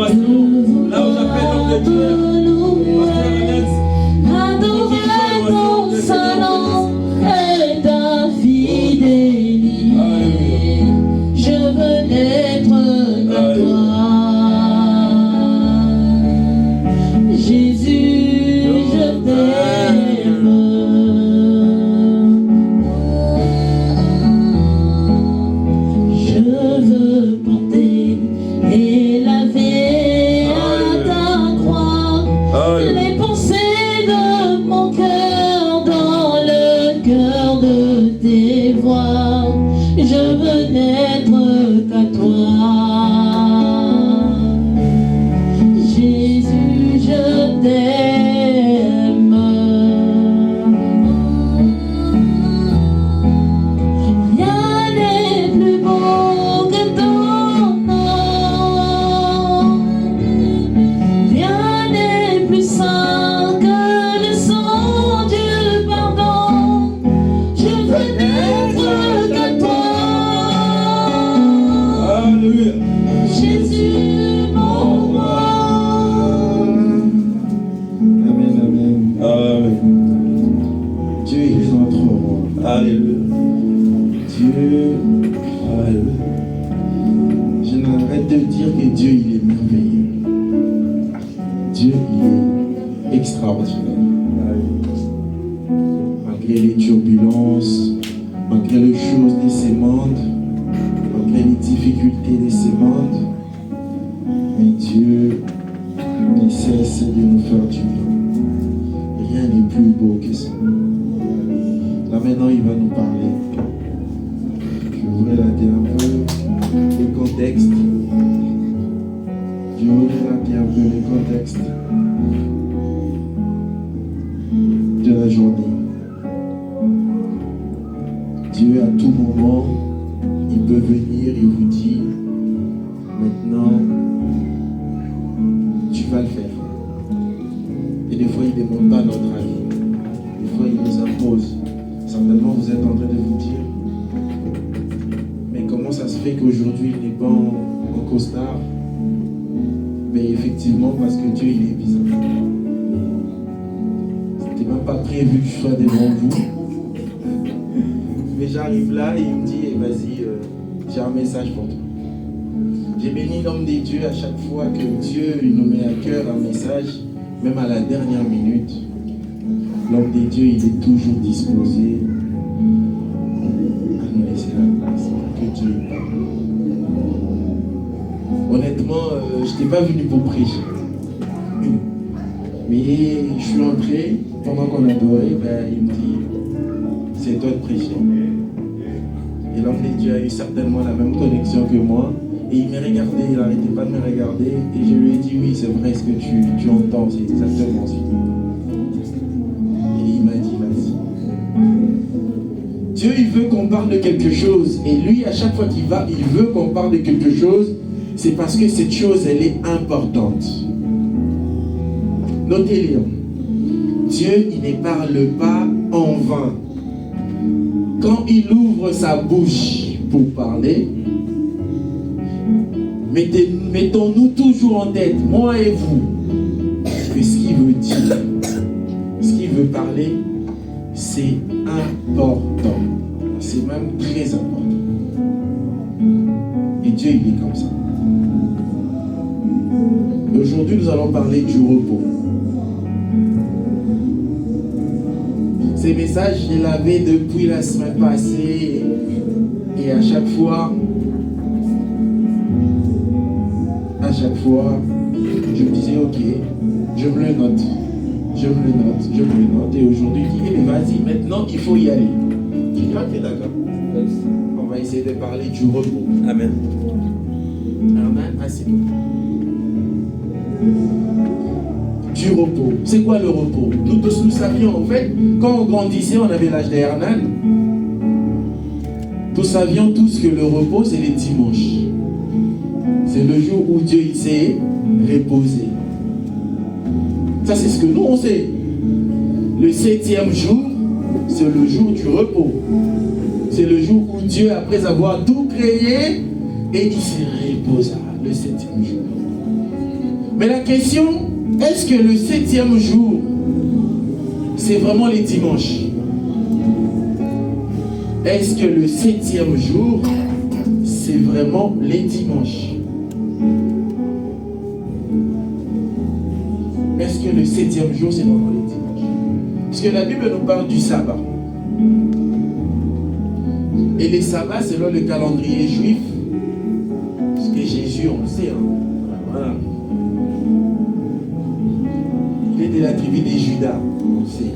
l'adoration. Là où j'appelle l'homme de Dieu. Adorer ton Saint-Nom et ta fidélité. Je veux n'être qu'à toi. Jésus, je t'aime. Je veux porter et laver à ta croix les pensées de mon cœur dans le cœur de tes voix. Je veux n'être qu'à toi. Jésus, je t'aime. Rien n'est plus beau que ton nom. Rien n'est plus saint que le sang du pardon. Je veux n'être qu'à toi. Alléluia. Jésus, mon roi. Amen, amen. Amen. Dieu est notre roi. Alléluia. Dieu, Alléluia. je n'arrête de dire que Dieu, il est merveilleux. Dieu, il est extraordinaire. Malgré les turbulences, malgré les choses de ce monde, malgré les difficultés de ce monde, mais Dieu ne cesse de nous faire du bien. Rien n'est plus beau que ça. Là maintenant, il va nous parler. Je voudrais la dire un peu le contexte. Je voudrais la dire un peu le contexte de la journée. Dieu, à tout moment, il peut venir et vous dire, maintenant, tu vas le faire. Et des fois, il ne demande pas notre avis. Des fois, il nous impose. Certainement, vous êtes en train de vous dire, mais comment ça se fait qu'aujourd'hui, il n'est pas en costard? Mais effectivement, parce que Dieu, il est bizarre. C'était même pas prévu que je sois devant vous. Mais j'arrive là et il me dit, eh, vas-y, j'ai un message pour toi. J'ai béni l'homme des dieux à chaque fois que Dieu il nous met à cœur un message, même à la dernière minute. L'homme des dieux, il est toujours disposé à nous laisser la place pour que Dieu parle. Honnêtement, je n'étais pas venu pour prêcher. Mais je suis entré, pendant qu'on adorait, il me dit, c'est toi de prêcher. Et l'homme des dieux a eu certainement la même connexion que moi. Et il m'a regardé, il n'arrêtait pas de me regarder. Et je lui ai dit, oui, c'est vrai ce que tu entends, c'est exactement ça. Et il m'a dit, vas-y. Dieu, il veut qu'on parle de quelque chose. Et lui, à chaque fois qu'il va, il veut qu'on parle de quelque chose. C'est parce que cette chose, elle est importante. Notez-le. Dieu, il ne parle pas en vain. Quand il ouvre sa bouche pour parler, mettons-nous toujours en tête, moi et vous, que ce qu'il veut dire, ce qu'il veut parler, c'est important. C'est même très important. Et Dieu, il est comme ça. Aujourd'hui, nous allons parler du repos. Ces messages, je l'avais depuis la semaine passée. Et à chaque fois, je me disais, ok, je me le note. Et aujourd'hui, il dit, mais vas-y, maintenant, il faut y aller. J'ai dit, ok, d'accord. On va essayer de parler du repos. Amen. Amen. Assez-vous. Du repos. C'est quoi le repos? Nous tous, nous savions, en fait, quand on grandissait, on avait l'âge d'Hernan. Nous savions tous que le repos, c'est les dimanches. C'est le jour où Dieu il s'est reposé. Ça, c'est ce que nous, on sait. Le 7e jour, c'est le jour du repos. C'est le jour où Dieu, après avoir tout créé, et il s'est reposé le 7e jour. Mais la question, est-ce que le 7e jour, c'est vraiment les dimanches? Est-ce que le 7e jour, c'est vraiment les dimanches? Est-ce que le 7e jour, c'est vraiment les dimanches? Parce que la Bible nous parle du sabbat. Et les sabbats, selon le calendrier juif, parce que Jésus, on le sait, hein, voilà. Il est de la tribu des Judas, on le sait.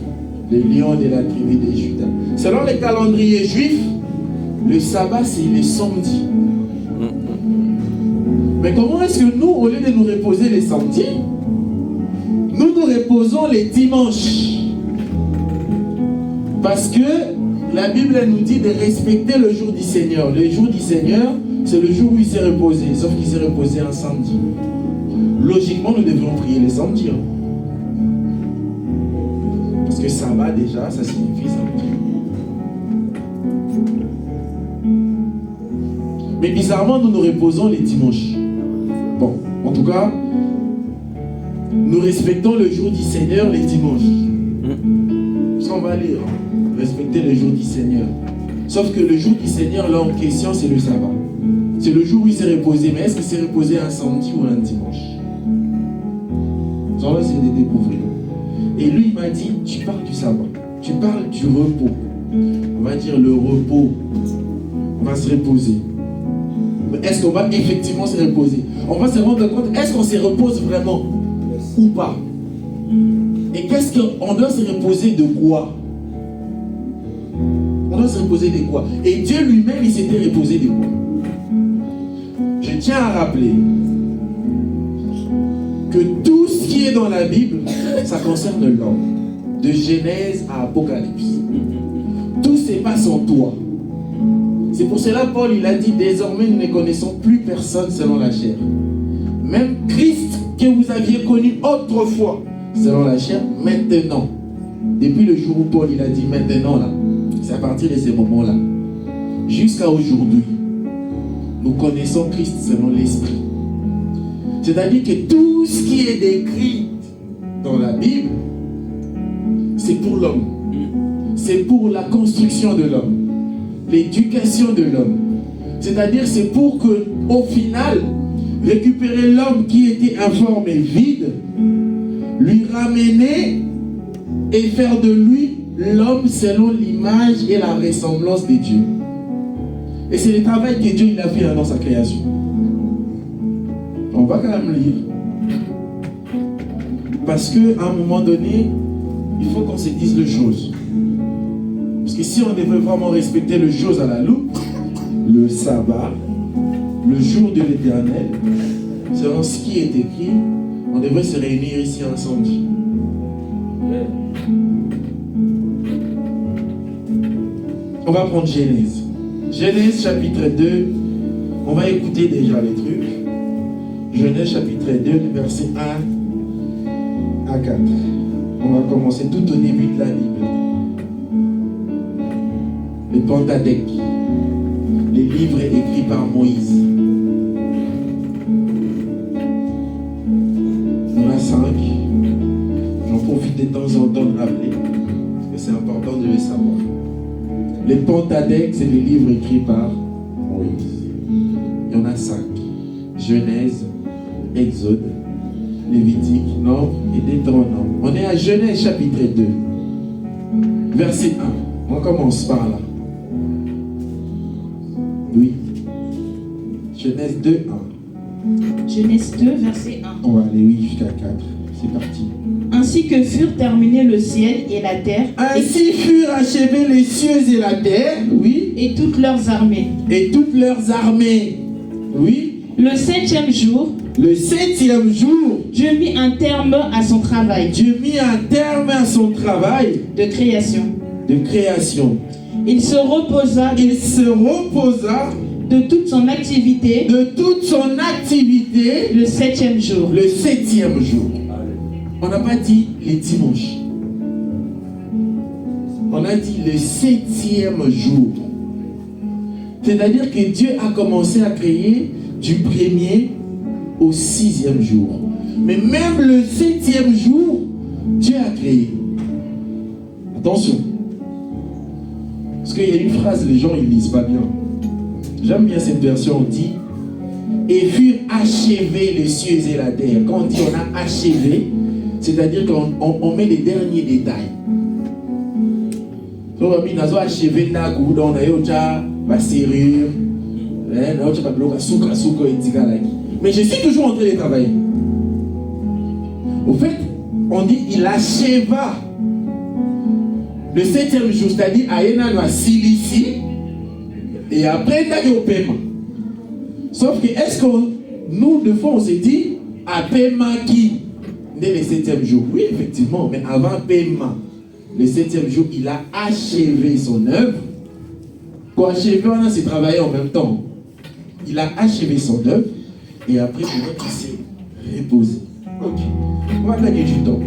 Le lion de la tribu des Judas. Selon le calendrier juif, le sabbat, c'est le samedi. Mais comment est-ce que nous, au lieu de nous reposer les samedis, nous nous reposons les dimanches? Parce que la Bible nous dit de respecter le jour du Seigneur. Le jour du Seigneur, c'est le jour où il s'est reposé, sauf qu'il s'est reposé un samedi. Logiquement, nous devrions prier les samedis. Hein. Parce que sabbat, déjà, ça signifie samedi. Mais bizarrement, nous nous reposons les dimanches. Bon, en tout cas, nous respectons le jour du Seigneur les dimanches. Ça, on va lire. Respecter le jour du Seigneur. Sauf que le jour du Seigneur, là en question, c'est le sabbat. C'est le jour où il s'est reposé. Mais est-ce qu'il s'est reposé un samedi ou un dimanche? Ça, on va essayer de découvrir. Et lui, il m'a dit, tu parles du sabbat. Tu parles du repos. On va dire le repos. On va se reposer. Mais est-ce qu'on va effectivement se reposer? On va se rendre compte, est-ce qu'on se repose vraiment ou pas? Et qu'est-ce qu'on doit se reposer de quoi? On doit se reposer de quoi? Et Dieu lui-même, il s'était reposé de quoi? Je tiens à rappeler que tout ce qui est dans la Bible, ça concerne l'homme. De Genèse à Apocalypse. Tout se passe en toi. C'est pour cela Paul, il a dit, désormais nous ne connaissons plus personne selon la chair. Même Christ que vous aviez connu autrefois selon la chair, maintenant. Depuis le jour où Paul, il a dit maintenant là. C'est à partir de ces moments-là, jusqu'à aujourd'hui, nous connaissons Christ selon l'Esprit. C'est-à-dire que tout ce qui est décrit dans la Bible, c'est pour l'homme. C'est pour la construction de l'homme, l'éducation de l'homme. C'est-à-dire c'est pour que, au final, récupérer l'homme qui était informe et vide, lui ramener et faire de lui l'homme selon l'image et la ressemblance de Dieu. Et c'est le travail que Dieu il a fait dans sa création. On va quand même lire. Parce qu'à un moment donné, il faut qu'on se dise les choses. Parce que si on devait vraiment respecter les choses à la loupe, le sabbat, le jour de l'Éternel, selon ce qui est écrit, on devrait se réunir ici ensemble. On va prendre Genèse. Genèse chapitre 2. On va écouter déjà les trucs. Genèse chapitre 2, verset 1 à 4. On va commencer tout au début de la Bible. Le Pentateuque. Les livres écrits par Moïse. Il y en a 5. J'en profite de temps en temps de rappeler. Parce que c'est important de le savoir. Le Pentateuque, c'est les livres écrits par Moïse. Il y en a 5. Genèse, Exode, Lévitique, Nombre et Deutéronome. On est à Genèse chapitre 2, verset 1. On commence par là. Oui. Genèse 2, 1. Genèse 2, verset 1. On va aller, oui, jusqu'à 4. C'est parti. Ainsi que furent terminés le ciel et la terre. Ainsi furent achevés les cieux et la terre, oui. Et toutes leurs armées. Et toutes leurs armées, oui. Le 7e jour, Le 7e jour, Dieu mit un terme à son travail Dieu mit un terme à son travail de création. de création. Il se reposa Il se reposa de toute son activité de toute son activité le 7e jour. le 7e jour. On n'a pas dit les dimanches. On a dit le 7e jour. C'est-à-dire que Dieu a commencé à créer du 1er au 6e jour. Mais même le 7e jour, Dieu a créé. Attention. Parce qu'il y a une phrase, les gens ils lisent pas bien. J'aime bien cette version, on dit et furent achevés les cieux et la terre. Quand on dit on a achevé, c'est-à-dire qu'on met les derniers détails. Donc on a achevé la goutte, on a eu la serrure, mais je suis toujours en train de travailler. Au fait, on dit il acheva le 7e jour, c'est-à-dire à Yéna Silici, et après il y a eu au paiement. Sauf que est-ce que nous, de fois, on s'est dit à paiement qui dès le 7e jour? Oui, effectivement, mais avant paiement, le 7e jour, il a achevé son œuvre. Pour achever, on a travaillé en même temps. Il a achevé son œuvre et après, il s'est reposé. Ok, on va gagner du temps.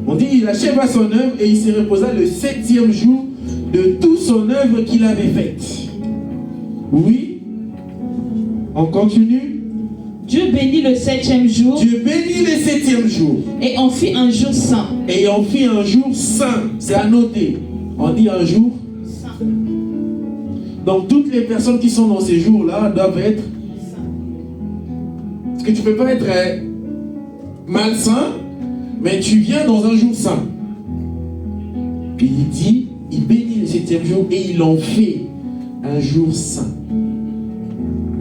On dit il acheva son œuvre et il s'est reposé le 7e jour de toute son œuvre qu'il avait faite. Oui. On continue. Dieu bénit le 7e jour. Dieu bénit le 7e jour. Et en fit un jour saint. Et on fit un jour saint. C'est à noter. On dit un jour saint. Donc toutes les personnes qui sont dans ces jours-là doivent être saints. Parce que tu ne peux pas être malsain, mais tu viens dans un jour saint. Puis il dit, il bénit le 7e jour et il en fait un jour saint.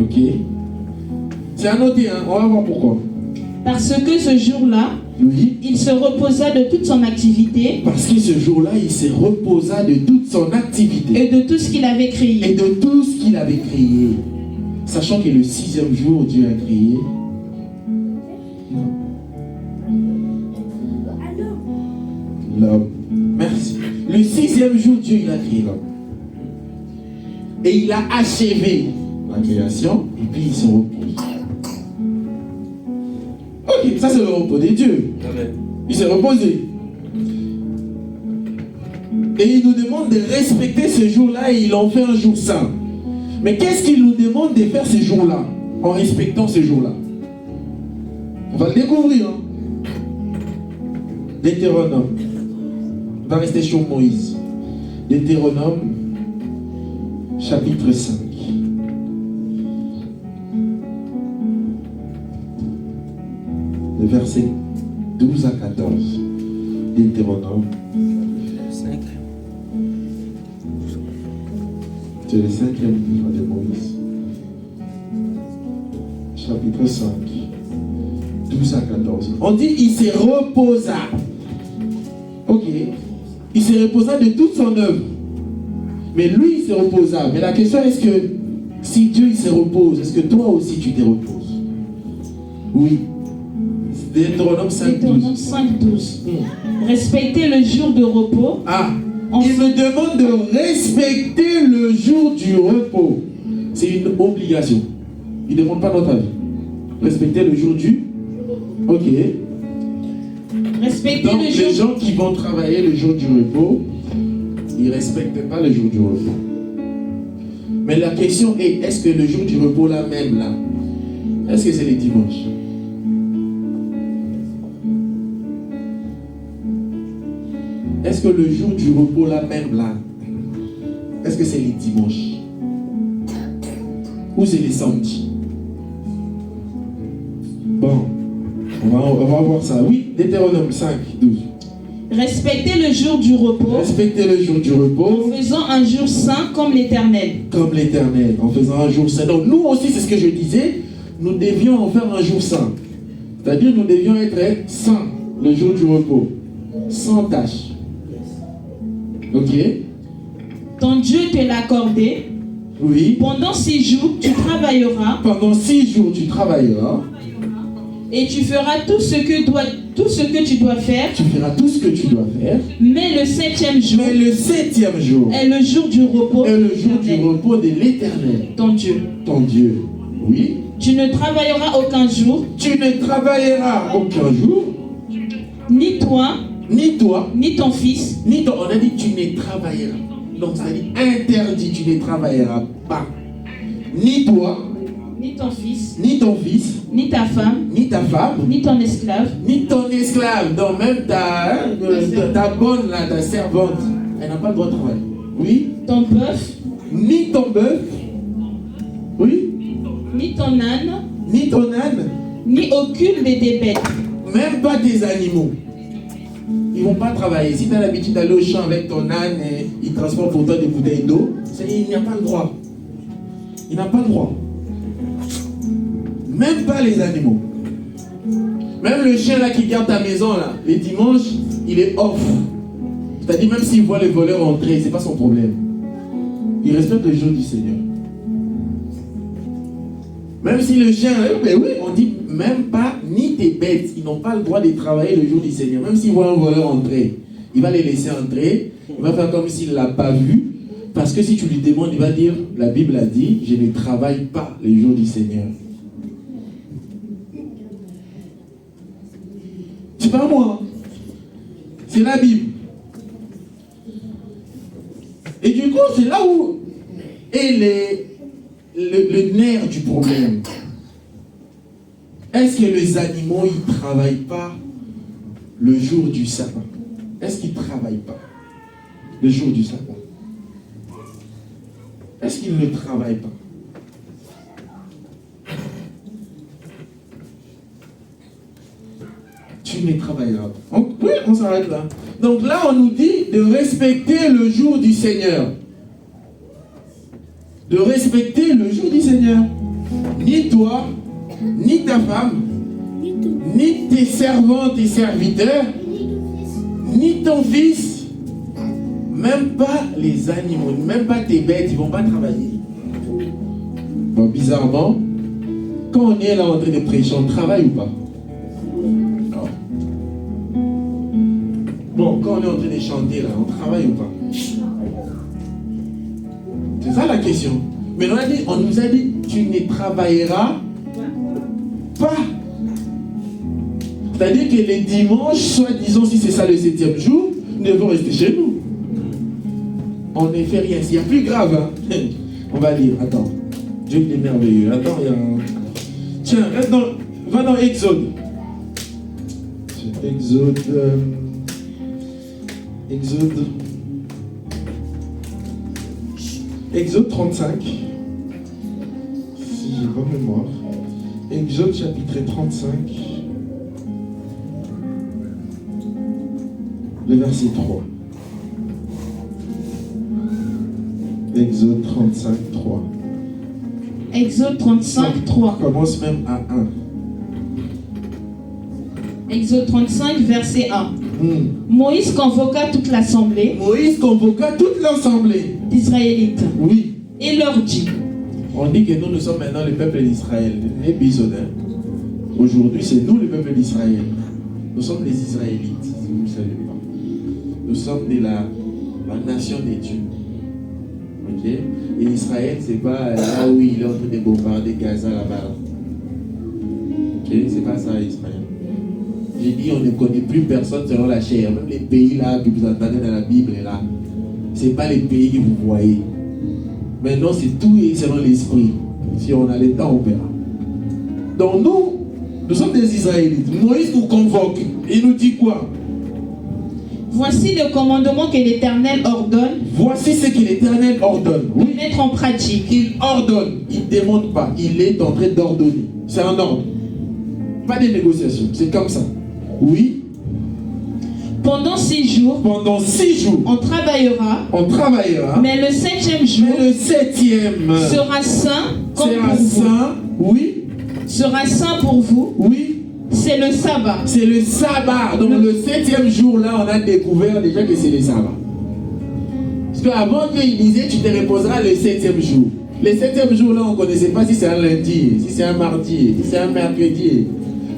Ok? C'est à noter, hein? On va voir pourquoi. Parce que ce jour-là, oui, il se reposa de toute son activité. Parce que ce jour-là, il se reposa de toute son activité. Et de tout ce qu'il avait créé. Et de tout ce qu'il avait créé. Sachant que le 6e jour, Dieu a créé l'homme. Merci. Le 6e jour, Dieu il a créé l'homme. Et il a achevé la création et puis il se repose. Ok, ça c'est le repos de Dieu. Amen. Il s'est reposé. Et il nous demande de respecter ce jour-là et il en fait un jour saint. Mais qu'est-ce qu'il nous demande de faire ce jour-là en respectant ce jour-là? On va le découvrir. Hein? Deutéronome. On va rester sur Moïse. Deutéronome, chapitre 5. Le verset 12 à 14. Deutéronome 5. C'est le 5e livre de Moïse. Chapitre 5. 12 à 14. On dit il se reposa. Ok. Il se reposa de toute son œuvre. Mais lui, il se reposa. Mais la question est-ce que si Dieu il se repose, est-ce que toi aussi tu te reposes? Oui. Deutéronome 5, 12. Respectez le jour de repos. Ah, il me demande de respecter le jour du repos. C'est une obligation. Il ne demande pas notre avis. Respecter le jour du... Ok. Respectez donc le jour... les gens qui vont travailler le jour du repos, ils ne respectent pas le jour du repos. Mais la question est, est-ce que le jour du repos là même là, est-ce que c'est les dimanches? Est-ce que le jour du repos là même là, est-ce que c'est les dimanches? Ou c'est les samedis? Bon, on va voir ça. Oui, Deutéronome 5, 12. Respectez le jour du repos. Respectez le jour du repos. En faisant un jour saint comme l'Éternel. Comme l'Éternel, en faisant un jour saint. Donc nous aussi, c'est ce que je disais, nous devions en faire un jour saint. C'est-à-dire nous devions être saints le jour du repos. Sans tâche. Ok. Ton Dieu te l'a accordé. Oui. Pendant 6 jours, tu travailleras. Pendant 6 jours, tu travailleras. Et tu feras tout ce que tu dois faire. Tu feras tout ce que tu dois faire. Mais le 7e jour. Mais le 7e jour. Est le jour du repos. Est le jour du repos de l'Éternel. Ton Dieu. Ton Dieu. Oui. Tu ne travailleras aucun jour. Tu ne travailleras aucun jour. Ni toi. Ni toi. Ni ton fils. Ni ton... On a dit tu ne travailleras. Donc ça dit interdit, tu ne travailleras pas. Ni toi. ni ton fils, ni ton fils, ni ta femme, ni ta femme, ni ton esclave, ni ton esclave, donc même ta bonne, là, ta servante, elle n'a pas le droit de travailler. Oui. ton bœuf, Ni ton bœuf, oui, ni ton âne, ni ton âne, ni aucune de tes bêtes. même pas tes animaux. Ils ne vont pas travailler. Si tu as l'habitude d'aller au champ avec ton âne et il transporte pour toi des bouteilles d'eau, il n'y a pas le droit. Il n'a pas le droit. Même pas les animaux. Même le chien là qui garde ta maison là, les dimanches, il est off. C'est-à-dire même s'il voit les voleurs entrer, c'est pas son problème. Il respecte le jour du Seigneur. Même si le chien, mais oui, on dit même pas ni tes bêtes, ils n'ont pas le droit de travailler le jour du Seigneur. Même s'il voit un voleur entrer, il va les laisser entrer, il va faire comme s'il ne l'a pas vu. Parce que si tu lui demandes, il va dire, la Bible a dit, je ne travaille pas les jours du Seigneur. C'est pas moi, c'est la Bible. Et du coup, c'est là où est le nerf du problème. Est-ce que les animaux, ils ne travaillent pas le jour du sabbat? Est-ce qu'ils ne travaillent pas le jour du sabbat? Est-ce qu'ils ne travaillent pas? Tu ne travailleras pas. Oui, on s'arrête là. Donc là, on nous dit de respecter le jour du Seigneur. De respecter le jour du Seigneur. Ni toi, ni ta femme, ni tes servantes et serviteurs, ni ton fils, même pas les animaux, même pas tes bêtes, ils ne vont pas travailler. Bon, bizarrement, quand on est là en train de prêcher, on travaille ou pas? Non. Bon, quand on est en train de chanter là, on travaille ou pas? C'est ça la question. Mais on nous a dit, tu ne travailleras pas. C'est-à-dire que les dimanches, soit disons si c'est ça le 7e jour, nous devons rester chez nous. On ne fait rien. S'il y a plus grave, hein? On va lire. Attends. Dieu est merveilleux. Attends, il y a un... Tiens, va dans Exode. Exode 35. Si j'ai pas mémoire. Exode chapitre 35. Le verset 3. Exode 35, 3. Exode 35, 3. On commence même à 1. Exode 35, verset 1. Moïse convoqua toute l'assemblée. Moïse convoqua toute l'assemblée d'Israélites. Oui. Et leur dit. On dit que nous sommes maintenant le peuple d'Israël. Les bisonnins. Aujourd'hui, c'est nous le peuple d'Israël. Nous sommes les Israélites, si vous ne savez pas. Nous sommes de la nation des dieux. Ok? Et Israël, c'est pas là où il est en train de bombarder Gaza là-bas. Ok? C'est pas ça, Israël. J'ai dit, on ne connaît plus personne selon la chair. Même les pays là que vous entendez dans la Bible là, c'est pas les pays que vous voyez. Maintenant, c'est tout selon l'esprit. Si on a le temps, on verra. Donc nous sommes des Israélites. Moïse nous convoque. Il nous dit quoi? Voici le commandement que l'Éternel ordonne. Voici ce que l'Éternel ordonne. Oui. De mettre en pratique. Il ordonne. Il ne demande pas. Il est en train d'ordonner. C'est un ordre. Pas de négociation. C'est comme ça. Oui. Pendant 6 jours. Pendant 6 jours. On travaillera. On travaillera. Mais le 7e jour. Mais le 7e. Sera saint. Sera saint. Oui. Sera saint pour vous. Oui. C'est le sabbat. C'est le sabbat. Donc le 7e jour là, on a découvert déjà que c'est le sabbat. Parce qu'avant qu'il disait, tu te reposeras le 7e jour. Le 7e jour là, on ne connaissait pas si c'est un lundi, si c'est un mardi, si c'est un mercredi.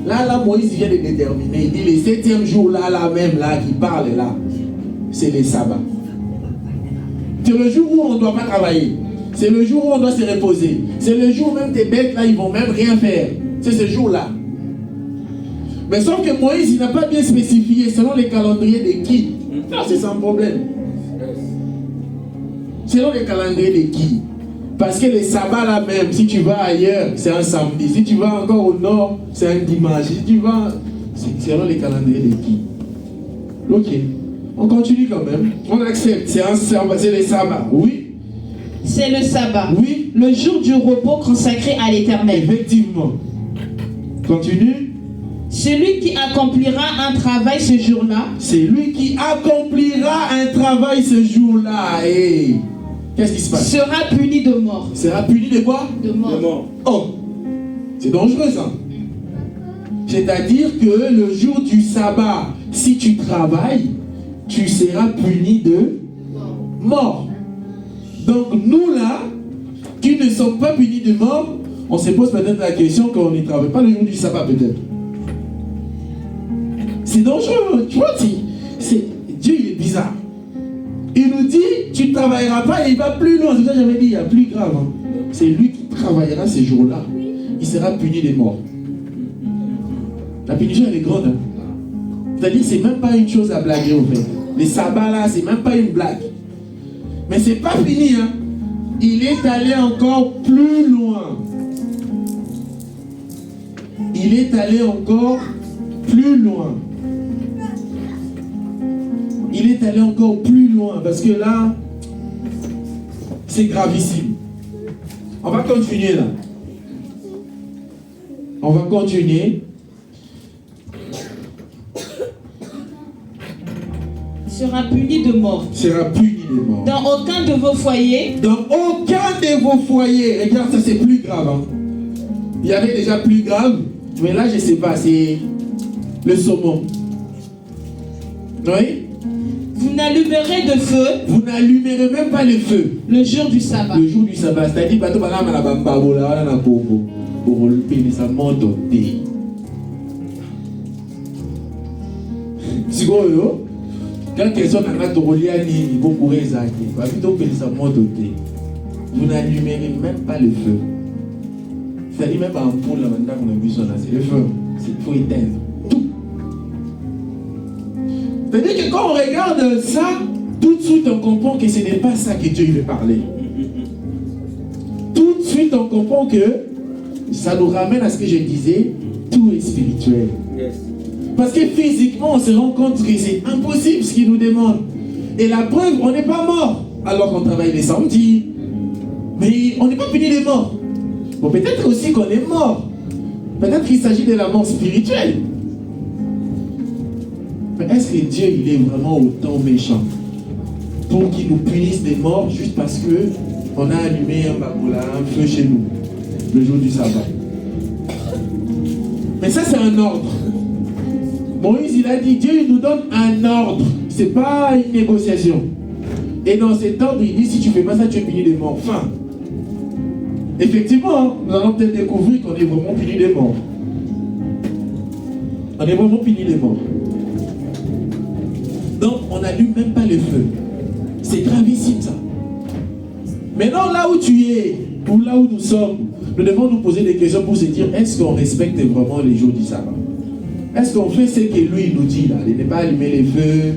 Là, Moïse vient de déterminer. Il dit le 7e jour là même là, qui parle là, c'est le sabbat. C'est le jour où on ne doit pas travailler. C'est le jour où on doit se reposer. C'est le jour où même tes bêtes là, ils vont même rien faire. C'est ce jour-là. Mais sauf que Moïse, il n'a pas bien spécifié selon les calendriers de qui. Ça, c'est sans problème. Selon les calendriers de qui. Parce que les sabbats là même, si tu vas ailleurs, c'est un samedi. Si tu vas encore au nord, c'est un dimanche. Si tu vas, c'est selon les calendriers de qui? Ok. On continue quand même. On accepte. C'est un sabbat, c'est les sabbats. Oui. C'est le sabbat. Oui. Le jour du repos consacré à l'Éternel. Effectivement. Continue. Celui qui accomplira un travail ce jour-là. C'est lui qui accomplira un travail ce jour-là. Et qu'est-ce qui se passe? Sera puni de mort. Sera puni de quoi? De mort. Oh, c'est dangereux ça. C'est-à-dire que le jour du sabbat, si tu travailles, tu seras puni de mort. Donc nous là, qui ne sommes pas punis de mort, on se pose peut-être la question qu'on ne travaille pas le jour du sabbat peut-être. C'est dangereux, tu vois, Dieu il est bizarre. Il nous dit, tu ne travailleras pas et il va plus loin. C'est ça que j'avais dit, il y a plus grave. Hein. C'est lui qui travaillera ces jours-là. Il sera puni des morts. La punition elle est grande. Hein. C'est-à-dire que c'est même pas une chose à blaguer en fait. Les sabbats là, c'est même pas une blague. Mais c'est pas fini. Hein. Il est allé encore plus loin. Il est allé encore plus loin. Il est allé encore plus loin parce que là, c'est gravissime. On va continuer là. On va continuer. Sera puni de mort. Sera puni de mort. Dans aucun de vos foyers. Dans aucun de vos foyers. Regarde, ça c'est plus grave. Hein. Il y avait déjà plus grave. Mais là, je ne sais pas, c'est le saumon. Oui? Vous n'allumerez de feu. Vous n'allumerez même pas le feu. Le jour du sabbat. Le jour du sabbat. C'est-à-dire, bateau bala na bamba bola na bobo. Pour le payer sa monte au thé. Si vous quand quelqu'un n'a pas de reliani, il faut courir ça. Il va plutôt payer sa monte au thé. Vous n'allumerez même pas le feu. C'est-à-dire, même pas un poule là maintenant qu'on a vu ça là, c'est le feu. Il faut éteindre. Tout. C'est-à-dire que quand on regarde ça, tout de suite on comprend que ce n'est pas ça que Dieu veut parler. Tout de suite on comprend que ça nous ramène à ce que je disais, tout est spirituel. Yes. Parce que physiquement on se rend compte que c'est impossible ce qu'il nous demande. Et la preuve, on n'est pas mort alors qu'on travaille les samedis. Mais on n'est pas puni des morts. Bon, peut-être aussi qu'on est mort. Peut-être qu'il s'agit de la mort spirituelle. Mais est-ce que Dieu il est vraiment autant méchant pour qu'il nous punisse des morts juste parce qu'on a allumé un feu chez nous le jour du sabbat? Mais ça c'est un ordre. Moïse il a dit, Dieu il nous donne un ordre. C'est pas une négociation. Et dans cet ordre il dit, si tu fais pas ça tu es puni des morts. Fin. Effectivement, nous allons peut-être découvrir qu'on est vraiment puni des morts. On est vraiment puni des morts. Donc, on n'allume même pas le feu. C'est gravissime ça. Maintenant, là où tu es, ou là où nous sommes, nous devons nous poser des questions pour se dire, est-ce qu'on respecte vraiment les jours du sabbat? Est-ce qu'on fait ce que lui nous dit là? De ne pas allumer les feux,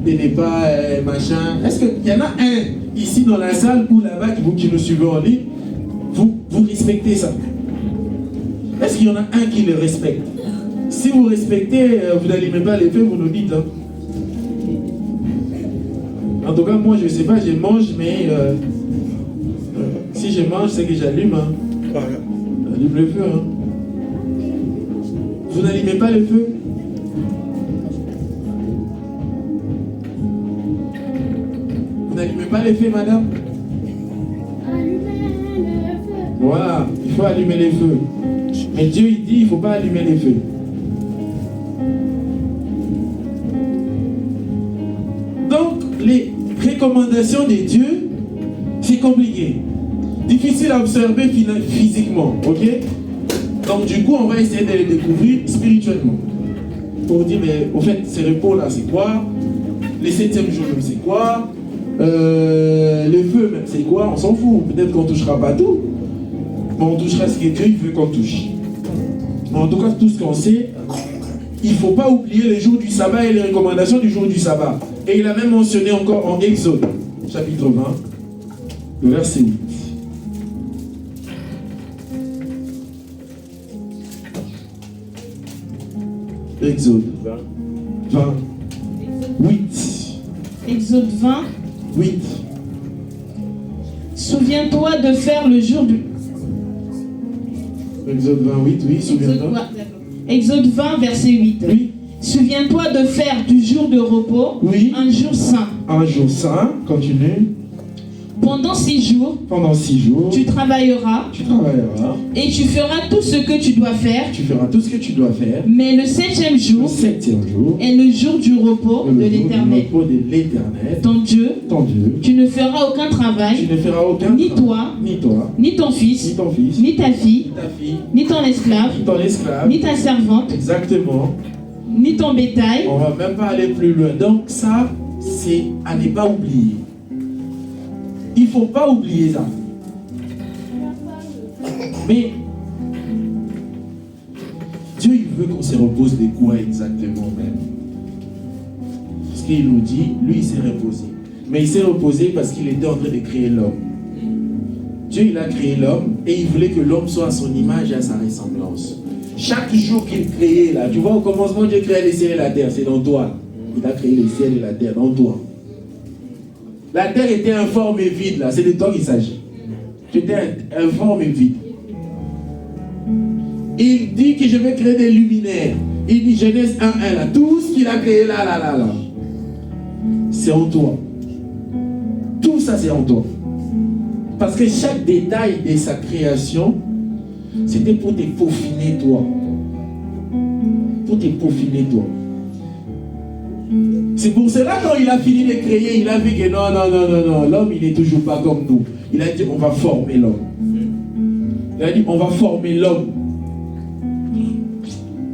de ne pas machin. Est-ce qu'il y en a un ici dans la salle ou là-bas qui nous suivez en ligne? Vous respectez ça? Est-ce qu'il y en a un qui le respecte? Si vous respectez, vous n'allumez pas les feux, vous nous dites. Hein. En tout cas, moi, je ne sais pas, je mange, mais si je mange, c'est que j'allume. Hein. J'allume le feu. Hein. Vous n'allumez pas le feu? Vous n'allumez pas les feux, madame? Voilà, il faut allumer les feux. Mais Dieu, il dit, il ne faut pas allumer les feux. Donc, les recommandations de Dieu, c'est compliqué. Difficile à observer physiquement, ok? Donc, du coup, on va essayer de les découvrir spirituellement. Pour dire, mais au fait, ces repos-là, c'est quoi? Les 7e jours, même, c'est quoi? Le feu, même, c'est quoi? On s'en fout. Peut-être qu'on ne touchera pas tout. Mais on touchera ce que Dieu veut qu'on touche. Mais en tout cas, tout ce qu'on sait, il ne faut pas oublier les jours du sabbat et les recommandations du jour du sabbat. Et il a même mentionné encore en Exode, chapitre 20, le verset 8. Exode 20. 8. Exode 20. 8. Souviens-toi de faire le jour du... Exode 28, oui, souviens-toi. Exode 20, verset 8. Oui. Souviens-toi de faire du jour de repos Oui. un jour saint. Un jour saint, continue. Pendant 6 jours, Pendant 6 jours, tu travailleras tu travailleras. et tu feras tout ce que tu dois faire. Tu feras tout ce que tu dois faire. Mais le 7e Le jour 7e jour, est le jour du repos le de jour du l'Éternel. repos de l'Éternel, Ton Dieu, ton Dieu. tu ne feras aucun Tu travail, ne feras aucun ni travail, toi, ni toi, ni ton ni fils, ton fils, ni ta fille, ni ta fille, ni ton esclave, ni ton esclave. ni ta servante, Exactement. ni ton bétail, On va même pas aller plus loin. Donc ça, c'est à ne pas oublier. Il faut pas oublier ça. Mais Dieu, il veut qu'on se repose de quoi exactement même? Parce qu'il nous dit, lui, il s'est reposé. Mais il s'est reposé parce qu'il était en train de créer l'homme. Dieu, il a créé l'homme et il voulait que l'homme soit à son image et à sa ressemblance. Chaque jour qu'il créait, là, tu vois, au commencement, Dieu créait les ciels et la terre, c'est dans toi. Il a créé les ciels et la terre, dans toi. La terre était informe et vide, là, c'est de toi qu'il s'agit. Tu étais informe et vide. Il dit que je vais créer des luminaires. Il dit Genèse 1:1, là, tout ce qu'il a créé là, c'est en toi. Tout ça, c'est en toi. Parce que chaque détail de sa création, c'était pour te peaufiner toi. Pour te peaufiner toi. C'est pour cela quand il a fini de créer, il a vu que non, l'homme il n'est toujours pas comme nous. Il a dit on va former l'homme. Il a dit on va former l'homme.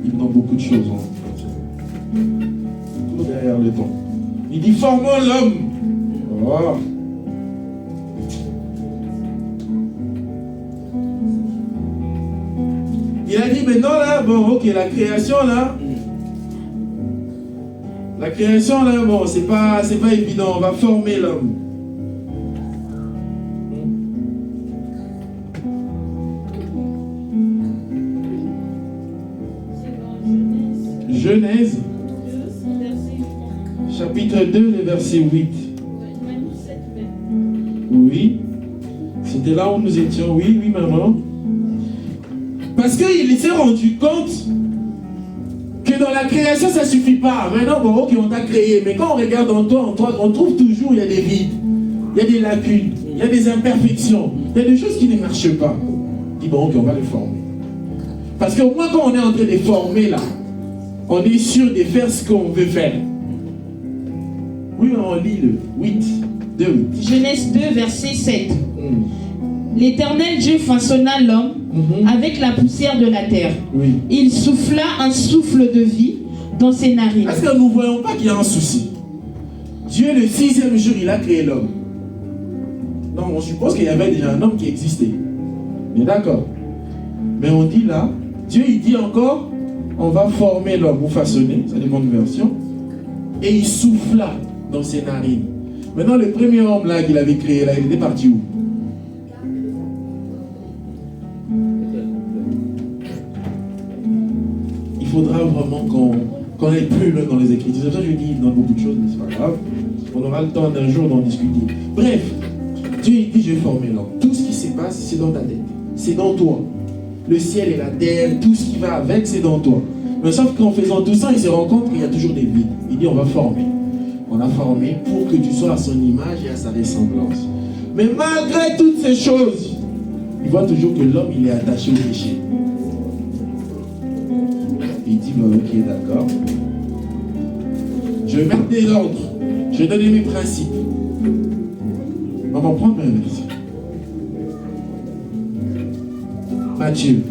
Il manque beaucoup de choses. Tout derrière le temps. Il dit formons l'homme. Oh. Il a dit maintenant là, bon ok, la création là, bon, c'est pas évident, on va former l'homme. Genèse, chapitre 2, le verset 8. Oui, c'était là où nous étions, oui, maman. Parce qu'il s'est rendu compte que dans la création, ça ne suffit pas. Maintenant, bon, ok, on t'a créé, mais quand on regarde en toi, on trouve toujours, il y a des vides, il y a des lacunes, il y a des imperfections, il y a des choses qui ne marchent pas. Il dit, bon, ok, on va les former. Parce qu'au moins, quand on est en train de former, là, on est sûr de faire ce qu'on veut faire. Oui, on lit le 8, 2, 8. Genèse 2, verset 7. L'Éternel Dieu façonna l'homme avec la poussière de la terre. Oui. Il souffla un souffle de vie dans ses narines. Est-ce que nous ne voyons pas qu'il y a un souci? Dieu, le 6e jour, il a créé l'homme. Non, on suppose qu'il y avait déjà un homme qui existait. Mais d'accord. Mais on dit là, Dieu, il dit encore, on va former l'homme ou façonner, ça dépend de version. Et il souffla dans ses narines. Maintenant, le premier homme là qu'il avait créé, là, il était parti où? Il faudra vraiment qu'on aille plus loin dans les Écritures. C'est pour ça que je dis dans beaucoup de choses, mais c'est pas grave. On aura le temps d'un jour d'en discuter. Bref, Dieu il dit, je vais former l'homme. Tout ce qui se passe, c'est dans ta tête. C'est dans toi. Le ciel et la terre, tout ce qui va avec, c'est dans toi. Mais sauf qu'en faisant tout ça, il se rend compte qu'il y a toujours des vides. Il dit, on va former. On a formé pour que tu sois à son image et à sa ressemblance. Mais malgré toutes ces choses, il voit toujours que l'homme, il est attaché au péché. Il dit, bon, ok, d'accord. Je vais mettre des ordres. Je vais donner mes principes. On va prendre un verset. Matthieu,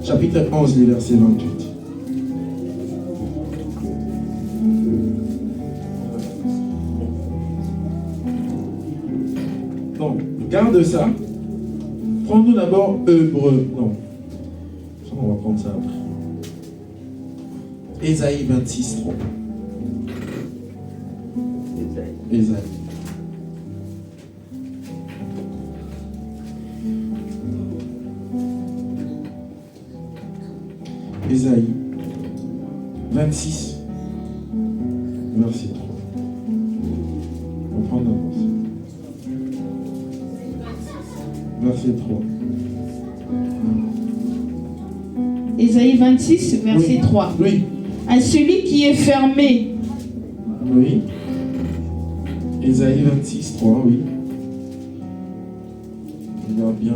chapitre 11, le verset 28. Non, garde ça. Prends-nous d'abord Hébreu. Non. On va prendre ça après. Ésaïe 26, 3. Ésaïe. Ésaïe 26, verset 3. On va prendre l'avance. Verset 3. Ésaïe 26, verset 3. Oui. À celui qui est fermé. Oui. Ésaïe 26, 3, oui. Regarde bien.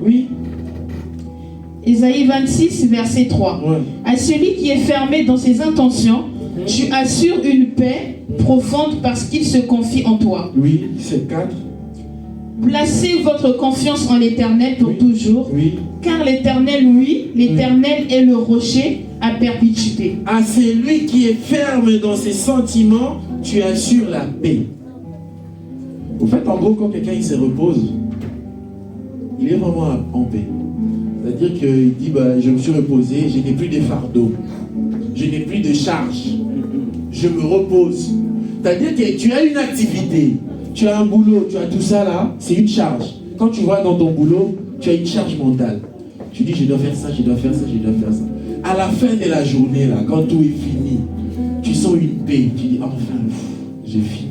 Oui. Ésaïe 26, verset 3. Ouais. À celui qui est fermé dans ses intentions, tu assures une paix profonde parce qu'il se confie en toi. Oui, c'est 4. Placez votre confiance en l'Éternel pour toujours, Oui. car l'Éternel, oui, l'Éternel est le rocher à perpétuité. À celui qui est ferme dans ses sentiments, tu assures la paix. Au fait, en gros, quand quelqu'un il se repose, il est vraiment en paix. C'est-à-dire qu'il dit, bah, je me suis reposé, je n'ai plus de fardeau, je n'ai plus de charge, je me repose. C'est-à-dire que tu as une activité, tu as un boulot, tu as tout ça là, c'est une charge. Quand tu vas dans ton boulot, tu as une charge mentale. Tu dis, je dois faire ça, je dois faire ça, je dois faire ça. À la fin de la journée, là, quand tout est fini, tu sens une paix. Tu dis, enfin, j'ai fini.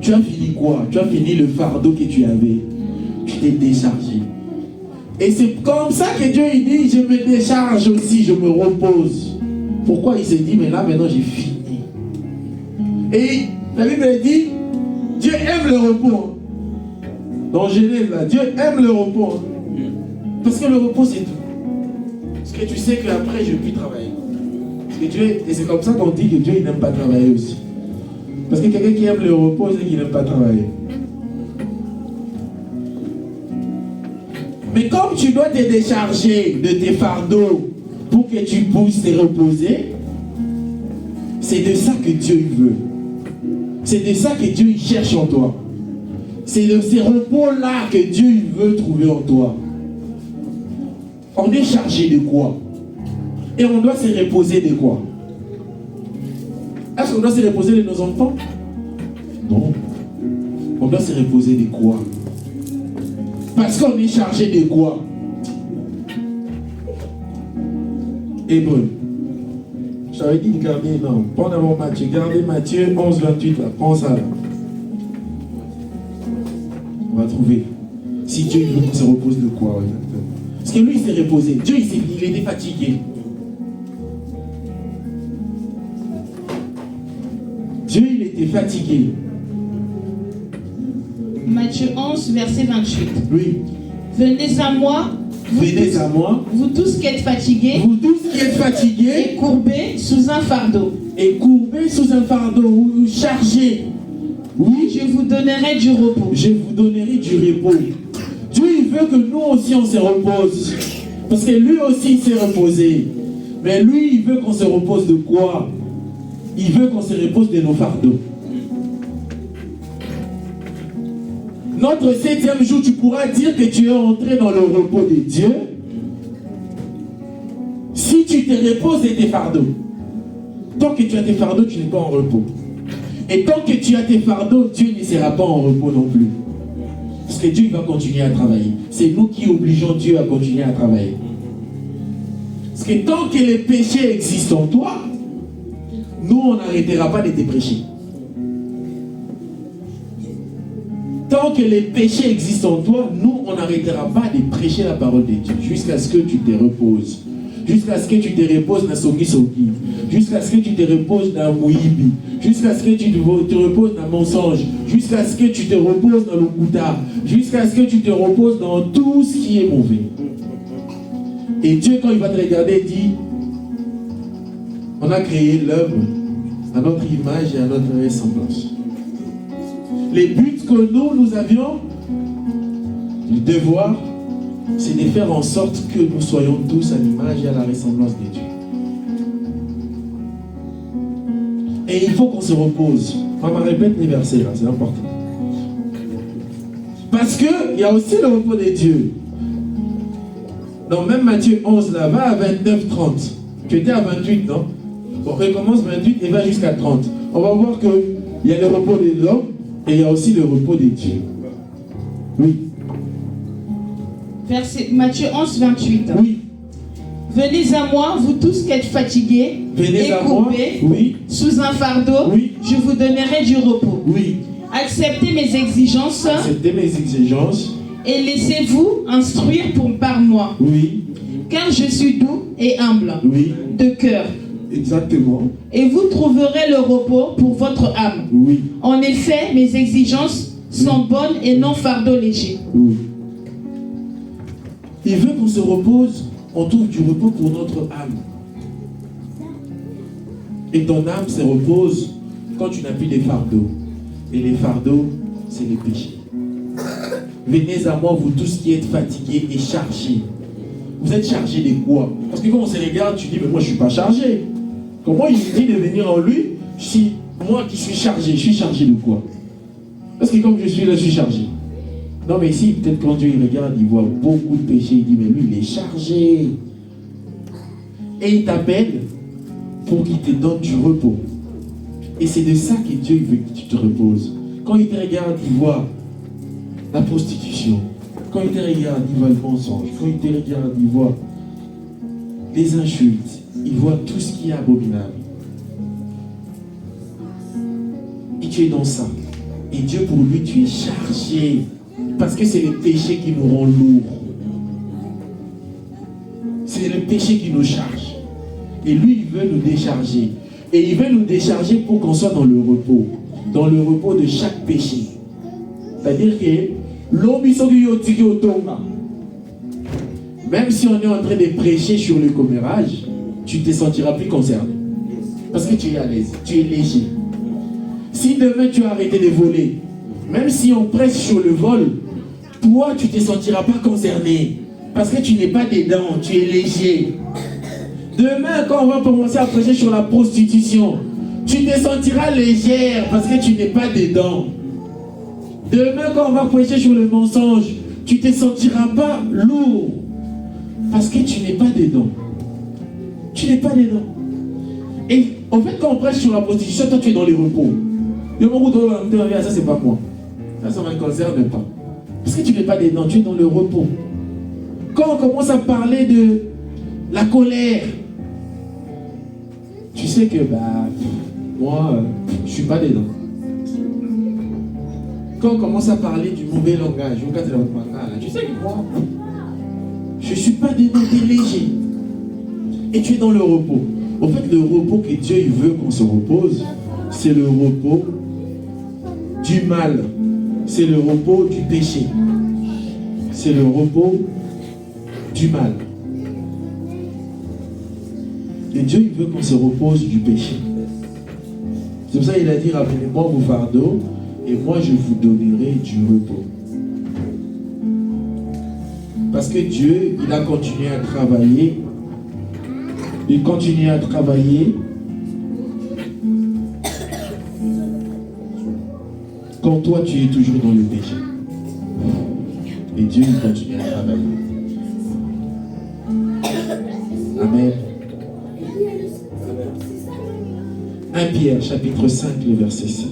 Tu as fini quoi? Tu as fini le fardeau que tu avais. Tu t'es déchargé. Et c'est comme ça que Dieu il dit, je me décharge aussi, je me repose. Pourquoi il s'est dit, mais là maintenant j'ai fini. Et la Bible dit, Dieu aime le repos. Dans Genèse, là, Dieu aime le repos. Parce que le repos c'est tout. Parce que tu sais qu'après je ne vais plus travailler. Parce que Dieu, et c'est comme ça qu'on dit que Dieu il n'aime pas travailler aussi. Parce que quelqu'un qui aime le repos, c'est qu'il n'aime pas travailler. Mais comme tu dois te décharger de tes fardeaux pour que tu puisses te reposer, c'est de ça que Dieu veut. C'est de ça que Dieu il cherche en toi. C'est de ces repos-là que Dieu il veut trouver en toi. On est chargé de quoi? Et on doit se reposer de quoi? Est-ce qu'on doit se reposer de nos enfants? Non. On doit se reposer de quoi? Parce qu'on est chargé de quoi? Hébreu. J'avais dit de garder, non. Prends d'abord Matthieu. Gardez Matthieu 11, 28. Là. Prends ça là. On va trouver. Si Dieu veut qu'on se repose de quoi? Exactement. Parce que lui, il s'est reposé. Dieu, il était fatigué. Dieu, il était fatigué. Matthieu 11, verset 28. Oui. Venez à moi, Venez à moi, vous tous qui êtes fatigués vous tous qui êtes fatigués et courbés sous un fardeau. et courbés sous un fardeau ou chargés. Oui, Je vous donnerai du repos. je vous donnerai du repos. Dieu, il veut que nous aussi on se repose. Parce que lui aussi il s'est reposé. Mais lui, il veut qu'on se repose de quoi? Il veut qu'on se repose de nos fardeaux. Notre 7e jour, tu pourras dire que tu es entré dans le repos de Dieu si tu te reposes de tes fardeaux. Tant que tu as tes fardeaux, tu n'es pas en repos. Et tant que tu as tes fardeaux, Dieu ne sera pas en repos non plus. Parce que Dieu va continuer à travailler. C'est nous qui obligeons Dieu à continuer à travailler. Parce que tant que les péchés existent en toi, nous, on n'arrêtera pas de te prêcher. Tant que les péchés existent en toi, nous, on n'arrêtera pas de prêcher la parole de Dieu jusqu'à ce que tu te reposes. Jusqu'à ce que tu te reposes dans Songi Songi. Jusqu'à ce que tu te reposes dans Mouibi. Jusqu'à ce que tu te reposes dans mensonge. Jusqu'à ce que tu te reposes dans le Kouta. Jusqu'à ce que tu te reposes dans tout ce qui est mauvais. Et Dieu, quand il va te regarder, dit, on a créé l'homme à notre image et à notre ressemblance. Les buts que nous avions, le devoir, c'est de faire en sorte que nous soyons tous à l'image et à la ressemblance de Dieu. Et il faut qu'on se repose. Maman, répète les versets là, c'est important. Parce qu'il y a aussi le repos de Dieu. Donc même Matthieu 11 là, va à 29, 30. Tu étais à 28, non? On recommence 28 et va jusqu'à 30. On va voir qu'il y a le repos de l'homme et il y a aussi le repos de Dieu. Oui. Verset Matthieu 11, 28. Oui. Venez à moi, vous tous qui êtes fatigués Venez et à moi. courbés Oui. sous un fardeau, Oui. je vous donnerai du repos. Oui. Acceptez mes exigences Acceptez mes exigences. et laissez-vous instruire par moi, Oui. car je suis doux et humble Oui. de cœur. Exactement. Et vous trouverez le repos pour votre âme. Oui. En effet, mes exigences sont bonnes et non fardeau léger. Oui. Il veut qu'on se repose, on trouve du repos pour notre âme. Et ton âme se repose quand tu n'as plus les fardeaux. Et les fardeaux, c'est les péchés. Venez à moi, vous tous qui êtes fatigués et chargés. Vous êtes chargés de quoi? Parce que quand on se regarde, tu dis, mais moi je ne suis pas chargé. Comment il dit de venir en lui si moi qui suis chargé de quoi? Parce que comme je suis là, je suis chargé. Non mais ici, peut-être quand Dieu il regarde, il voit beaucoup de péchés, il dit, mais lui il est chargé. Et il t'appelle pour qu'il te donne du repos. Et c'est de ça que Dieu veut que tu te reposes. Quand il te regarde, il voit la prostitution. Quand il te regarde, il voit le mensonge. Quand il te regarde, il voit les insultes. Il voit tout ce qui est abominable. Et tu es dans ça. Et Dieu, pour lui, tu es chargé. Parce que c'est le péché qui nous rend lourds. C'est le péché qui nous charge. Et lui, il veut nous décharger. Et il veut nous décharger pour qu'on soit dans le repos. Dans le repos de chaque péché. C'est-à-dire que même si on est en train de prêcher sur le commérage, tu ne te sentiras plus concerné. Parce que tu es à l'aise, tu es léger. Si demain tu as arrêté de voler, même si on prêche sur le vol, toi tu ne te sentiras pas concerné. Parce que tu n'es pas dedans, tu es léger. Demain quand on va commencer à prêcher sur la prostitution, tu te sentiras légère parce que tu n'es pas dedans. Demain quand on va prêcher sur le mensonge, tu ne te sentiras pas lourd parce que tu n'es pas dedans. Tu n'es pas dedans. Et en fait, quand on prêche sur la prostitution, toi tu es dans les repos. Le moment où tu vas ça c'est pas moi. Ça ne me concerne pas. Parce que tu n'es pas dedans, tu es dans le repos. Quand on commence à parler de la colère, tu sais que moi, je ne suis pas dedans. Quand on commence à parler du mauvais langage, tu sais que moi, je ne suis pas dedans, tu es léger. Et tu es dans le repos. En fait, le repos que Dieu il veut qu'on se repose, c'est le repos du mal. C'est le repos du péché. C'est le repos du mal. Et Dieu il veut qu'on se repose du péché. C'est pour ça qu'il a dit, ramenez-moi vos fardeaux et moi je vous donnerai du repos. Parce que Dieu, il a continué à travailler. Il continue à travailler quand toi tu es toujours dans le péché. Et Dieu il continue à travailler. Amen. 1 Pierre chapitre 5 le verset 7.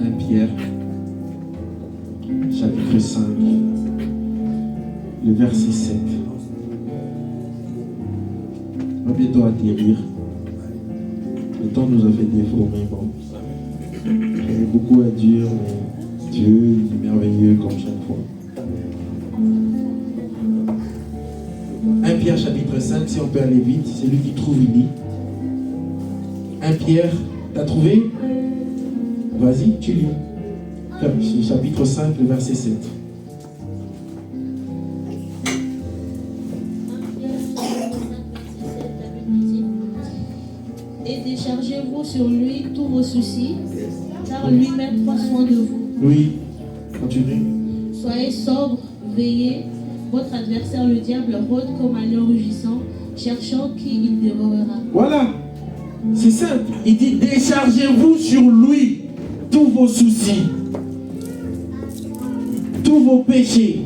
1 Pierre chapitre 5 le verset 7. On va bientôt atterrir. Le temps nous a fait défaut, mais bon. J'avais beaucoup à dire, mais Dieu il est merveilleux comme chaque fois. 1 Pierre chapitre 5, si on peut aller vite, c'est lui qui trouve, il lit. 1 Pierre, t'as trouvé? Vas-y, tu lis. Chapitre 5, le verset 7. Et déchargez-vous sur lui tous vos soucis, car lui-même prend soin de vous. Oui, continue. Soyez sobres, veillez. Votre adversaire, le diable, rôde comme un lion rugissant, cherchant qui il dévorera. Voilà, c'est simple. Il dit déchargez-vous sur lui tous vos soucis, tous vos péchés.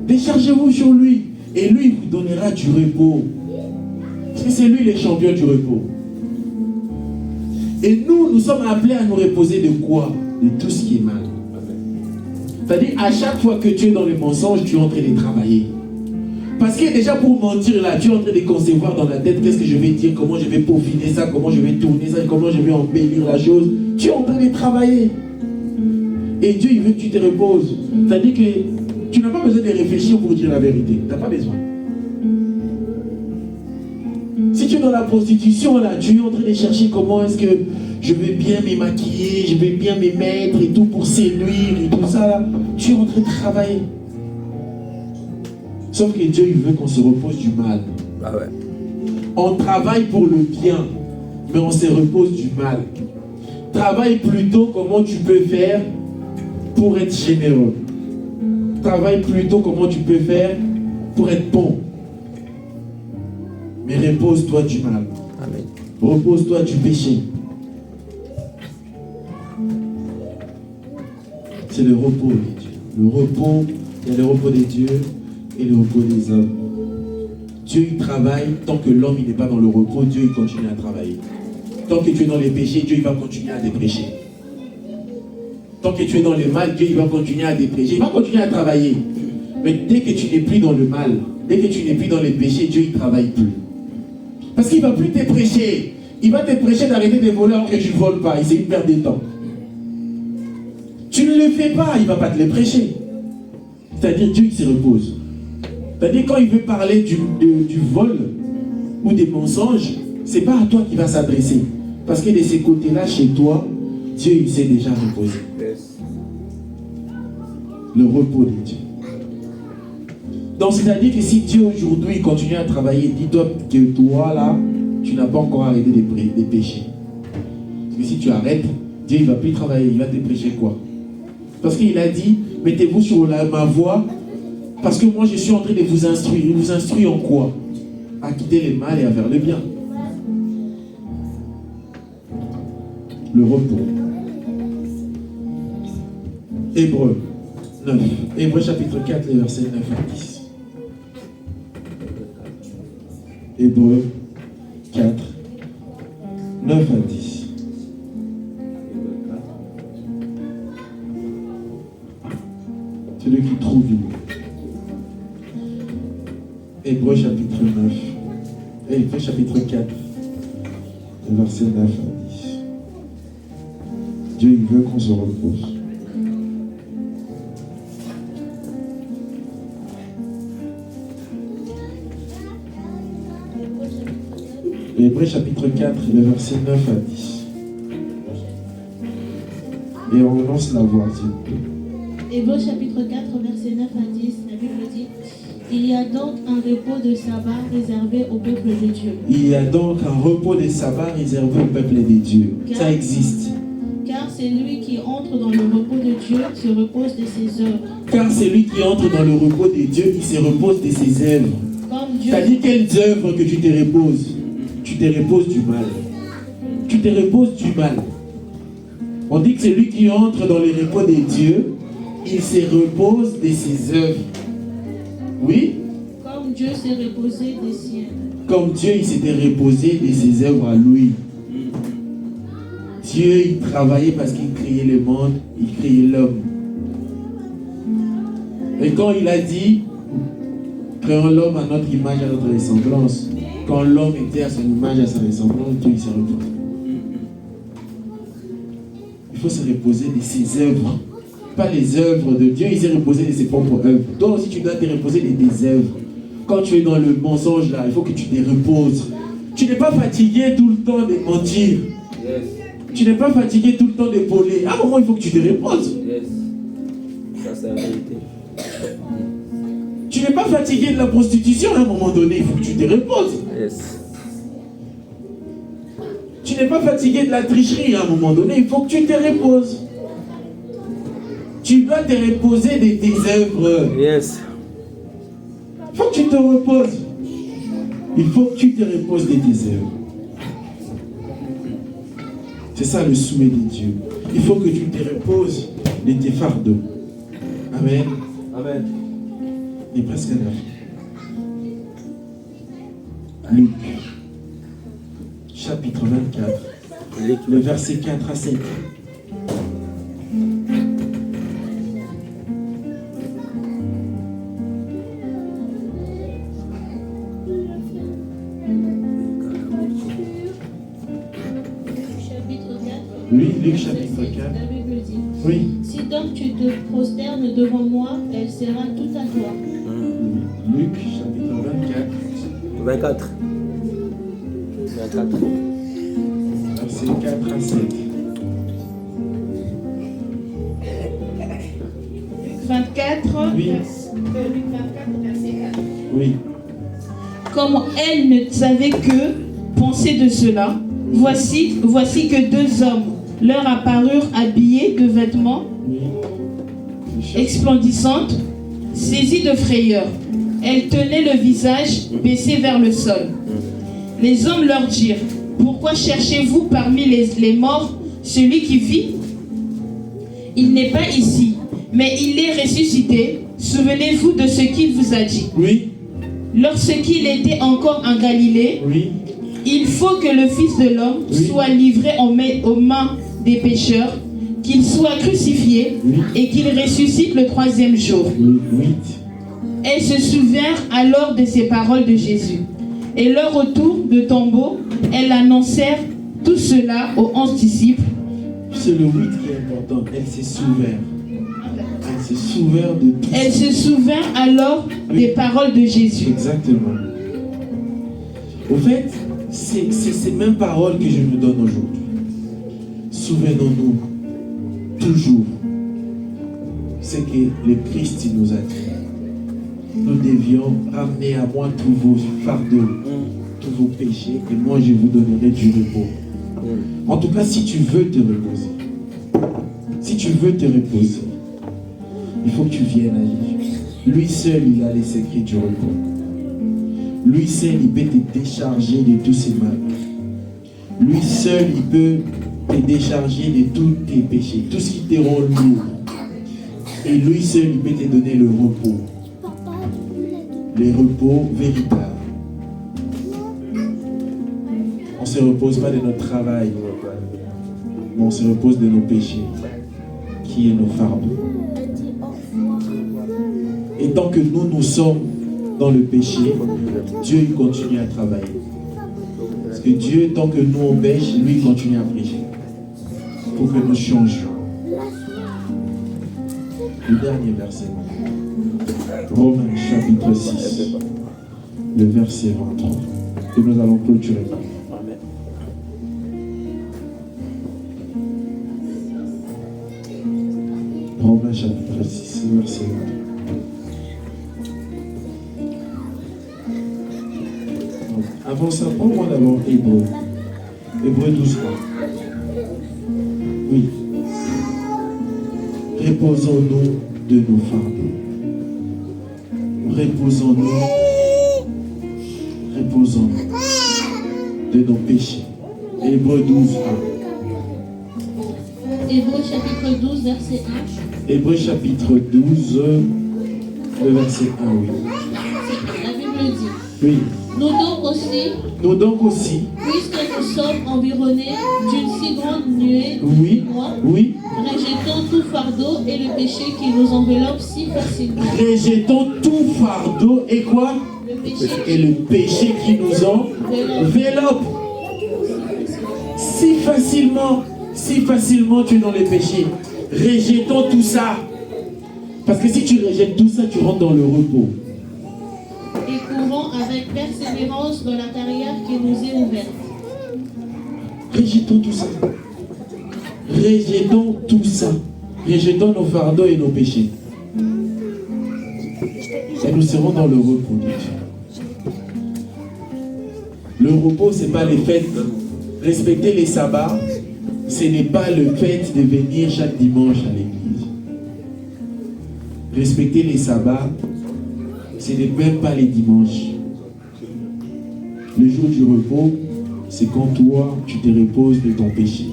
Déchargez-vous sur lui et lui vous donnera du repos. Parce que c'est lui le champion du repos. Et nous sommes appelés à nous reposer de quoi? De tout ce qui est mal. C'est-à-dire, à chaque fois que tu es dans le mensonge, tu es en train de travailler. Parce que déjà pour mentir là, tu es en train de concevoir dans la tête qu'est-ce que je vais dire, comment je vais peaufiner ça, comment je vais tourner ça, comment je vais embellir la chose. Tu es en train de travailler. Et Dieu, il veut que tu te reposes. C'est-à-dire que tu n'as pas besoin de réfléchir pour dire la vérité. Tu n'as pas besoin. Si tu es dans la prostitution là, tu es en train de chercher comment est-ce que je vais bien me maquiller, je vais bien me mettre et tout pour séduire et tout ça là, tu es en train de travailler. Sauf que Dieu, il veut qu'on se repose du mal. Ah ouais. On travaille pour le bien, mais on se repose du mal. Travaille plutôt comment tu peux faire pour être généreux. Travaille plutôt comment tu peux faire pour être bon. Mais repose-toi du mal. Amen. Repose-toi du péché. C'est le repos de Dieu. Le repos, il y a le repos des dieux et le repos des hommes. Dieu il travaille tant que l'homme n'est pas dans le repos, Dieu il continue à travailler. Tant que tu es dans les péchés, Dieu il va continuer à dépêcher. Tant que tu es dans le mal, Dieu il va continuer à dépêcher. Il va continuer à travailler. Mais dès que tu n'es plus dans le mal, dès que tu n'es plus dans les péchés, Dieu il ne travaille plus. Parce qu'il ne va plus te prêcher. Il va te prêcher d'arrêter de voler alors que tu ne voles pas. C'est une perte de temps. Tu ne le fais pas, il ne va pas te le prêcher. C'est-à-dire Dieu il se repose. C'est-à-dire quand il veut parler du vol ou des mensonges, ce n'est pas à toi qu'il va s'adresser. Parce que de ces côtés-là, chez toi, Dieu il s'est déjà reposé. Le repos de Dieu. Donc c'est-à-dire que si Dieu aujourd'hui continue à travailler, dis-toi que toi là, tu n'as pas encore arrêté de pécher. Parce que si tu arrêtes, Dieu il ne va plus travailler, il va te prêcher quoi? Parce qu'il a dit, mettez-vous sur ma voie, parce que moi je suis en train de vous instruire. Il vous instruit en quoi? À quitter le mal et à faire le bien. Le repos. Hébreux 9. Hébreux chapitre 4, les versets 9 à 10. Hébreux 4, 9 à 10. Celui qui trouve une. Hébreux chapitre 9. Hébreux chapitre 4, les versets 9 à 10. Dieu il veut qu'on se repose. Hébreux chapitre 4, le verset 9 à 10. Et on lance la voix, s'il vous plaît. Hébreux chapitre 4, verset 9 à 10, la Bible dit: il y a donc un repos de sabbat réservé au peuple de Dieu. Il y a donc un repos de sabbat réservé au peuple de Dieu. Ça existe. Car celui qui entre dans le repos de Dieu se repose de ses œuvres. Car celui qui entre dans le repos de Dieu, il se repose de ses œuvres. Comme Dieu. T'as dit quelles œuvres que tu te reposes? Tu te reposes du mal. Tu te reposes du mal. On dit que celui qui entre dans le repos de Dieu, il se repose de ses œuvres. Oui? Comme Dieu s'est reposé des siennes. Comme Dieu, il s'était reposé de ses œuvres à lui. Dieu, il travaillait parce qu'il créait le monde, il créait l'homme. Et quand il a dit, créons l'homme à notre image, à notre ressemblance, quand l'homme était à son image, à sa ressemblance, Dieu, il se repose. Il faut se reposer de ses œuvres. Pas les œuvres de Dieu, il s'est reposé de ses propres œuvres. Toi aussi, tu dois te reposer de tes œuvres. Quand tu es dans le mensonge, là, il faut que tu te reposes. Tu n'es pas fatigué tout le temps de mentir. Yes. Tu n'es pas fatigué tout le temps de voler. À un moment, il faut que tu te reposes. Yes. Ça, c'est la vérité. Tu n'es pas fatigué de la prostitution. À un moment donné, il faut que tu te reposes. Yes. Tu n'es pas fatigué de la tricherie. À un moment donné, il faut que tu te reposes. Tu dois te reposer de tes œuvres. Yes. Il faut que tu te reposes. Il faut que tu te reposes de tes œuvres. C'est ça le souhait de Dieu. Il faut que tu te reposes de tes fardeaux. Amen. Amen. Il est presque là. Luc, chapitre 24, le verset 4 à 7. Luc chapitre 4. La Bible dit, Oui. si donc tu te prosternes devant moi, elle sera toute à toi. Luc chapitre 24. 24. 24. Verset 4 à 7. 24, Oui. Luc 24, verset 4. Oui. Comme elle ne savait que penser de cela, voici que deux hommes leur apparurent habillés de vêtements Oui. resplendissantes, saisis de frayeur. Elles tenaient le visage baissé vers le sol. Les hommes leur dirent, pourquoi cherchez-vous parmi les morts celui qui vit? Il n'est pas ici, mais il est ressuscité. Souvenez-vous de ce qu'il vous a dit. Oui. Lorsqu'il était encore en Galilée, Oui. il faut que le Fils de l'homme Oui. soit livré aux mains des pécheurs, qu'il soit crucifié Oui. et qu'il ressuscite le troisième jour. Oui. Elles se souvinrent alors de ces paroles de Jésus. Et leur retour de tombeau, elles annoncèrent tout cela aux 11 disciples. C'est le 8 qui est important. Elle s'est souvert. Elle s'est souvert de tout. Elles se souvinrent alors des paroles de Jésus. Exactement. Au fait, c'est ces mêmes paroles que je nous donne aujourd'hui. Souvenons-nous toujours ce que le Christ nous a dit. Nous devions ramener à moi tous vos fardeaux, tous vos péchés, et moi je vous donnerai du repos. En tout cas, si tu veux te reposer, il faut que tu viennes à lui. Lui seul, il a les secrets du repos. Lui seul, il peut te décharger de tous ses mal. Lui seul, il peut te décharger de tous tes péchés, tout ce qui te rend lourd. Et lui seul, il peut te donner le repos. Le repos véritable. On ne se repose pas de notre travail, mais on se repose de nos péchés, qui est nos fardeaux. Et tant que nous sommes dans le péché, Dieu il continue à travailler. Parce que Dieu, tant que nous on pêche, lui il continue à prêcher. Pour que nous changions. Le dernier verset. Romains chapitre 6. Le verset 23. Et nous allons clôturer. Romains chapitre 6, verset 23. Avant ça, prends-moi d'abord Hébreu. Hébreu 12. Oui. Reposons-nous de nos fardeaux. Reposons-nous de nos péchés. Hébreu 12. Hébreux chapitre 12, verset 1. Hébreu chapitre 12, le verset 1, oui. La Bible dit, Oui. nous donc aussi, Puisque nous sommes environnés d'une si grande nuée de oui, témoins, oui. rejetons tout fardeau et le péché qui nous enveloppe si facilement. Rejetons tout fardeau et quoi? Le péché Et le péché qui nous enveloppe. Si facilement tu es dans le péché. Rejetons tout ça. Parce que si tu rejettes tout ça, tu rentres dans le repos. et courons avec persévérance dans la carrière qui nous est ouverte. Rejetons tout ça. Rejetons tout ça. Rejetons nos fardeaux et nos péchés. Et nous serons dans le repos de Dieu. Le repos, ce n'est pas les fêtes. Respecter les sabbats, ce n'est pas le fait de venir chaque dimanche à l'église. Respecter les sabbats, ce n'est même pas les dimanches. Le jour du repos, c'est quand toi, tu te reposes de ton péché.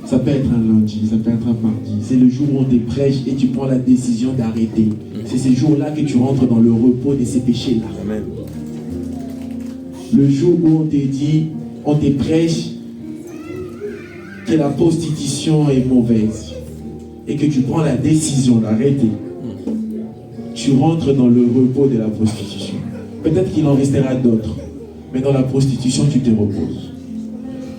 Ça peut être un lundi, ça peut être un mardi. C'est le jour où on te prêche et tu prends la décision d'arrêter. C'est ce jour-là que tu rentres dans le repos de ces péchés-là. Amen. Le jour où on te dit, on te prêche que la prostitution est mauvaise et que tu prends la décision d'arrêter, tu rentres dans le repos de la prostitution. Peut-être qu'il en restera d'autres, mais dans la prostitution, tu te reposes.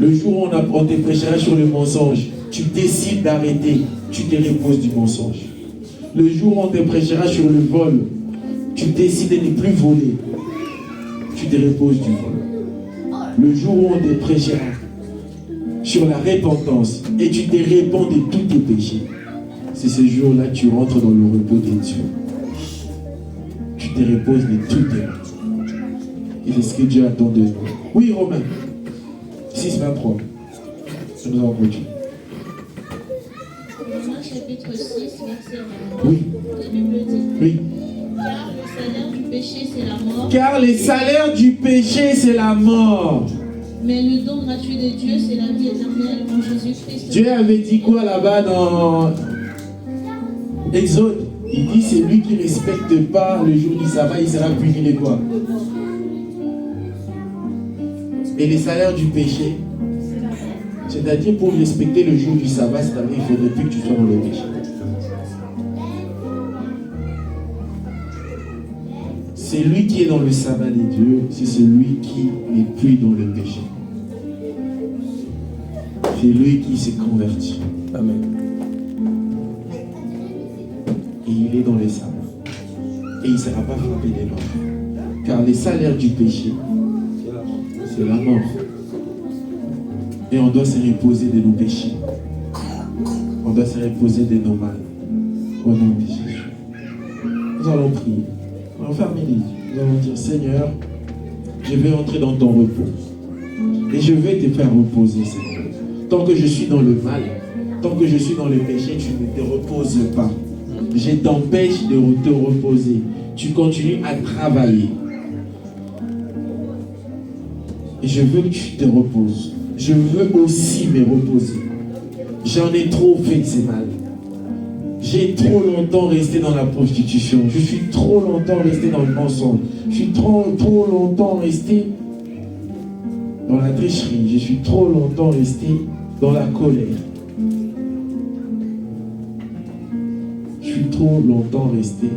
Le jour où on te prêchera sur le mensonge, tu décides d'arrêter, tu te reposes du mensonge. Le jour où on te prêchera sur le vol, tu décides de ne plus voler, tu te reposes du vol. Le jour où on te prêchera sur la repentance et tu te répands de tous tes péchés, c'est ce jour-là que tu rentres dans le repos de Dieu. Tu te reposes de tous tes mains. Et c'est ce que Dieu attend de nous. Oui, Romains 6:23. Nous allons continuer. Romains chapitre 6, verset 20. Oui. La Bible dit, Oui. car le salaire du péché, c'est la mort. Car le salaire du péché, c'est la mort. Mais le don gratuit de Dieu, c'est la vie éternelle en Jésus-Christ. Dieu avait dit quoi là-bas dans Exode? Il dit, c'est lui qui ne respecte pas le jour du sabbat, il sera puni de quoi? Et le salaire du péché, c'est-à-dire pour respecter le jour du sabbat, c'est-à-dire il faudrait plus que tu sois dans le péché. C'est lui qui est dans le sabbat de Dieu, c'est celui qui n'est plus dans le péché. C'est lui qui s'est converti. Amen. Et il est dans le sabbat. Et il ne sera pas frappé des morts. Car le salaire du péché, c'est la mort. Et on doit se reposer de nos péchés. On doit se reposer de nos mal. Au nom de Jésus. Nous allons prier. Nous allons fermer les yeux. Nous allons dire, Seigneur, je vais entrer dans ton repos. Et je vais te faire reposer, Seigneur. Tant que je suis dans le mal, tant que je suis dans le péché, tu ne te reposes pas. Je t'empêche de te reposer. Tu continues à travailler. Et je veux que tu te reposes. Je veux aussi me reposer. J'en ai trop fait de ces mal. J'ai trop longtemps resté dans la prostitution. Je suis trop longtemps resté dans le mensonge. Je suis trop longtemps resté dans la tricherie. Je suis trop longtemps resté dans la colère. Je suis trop longtemps resté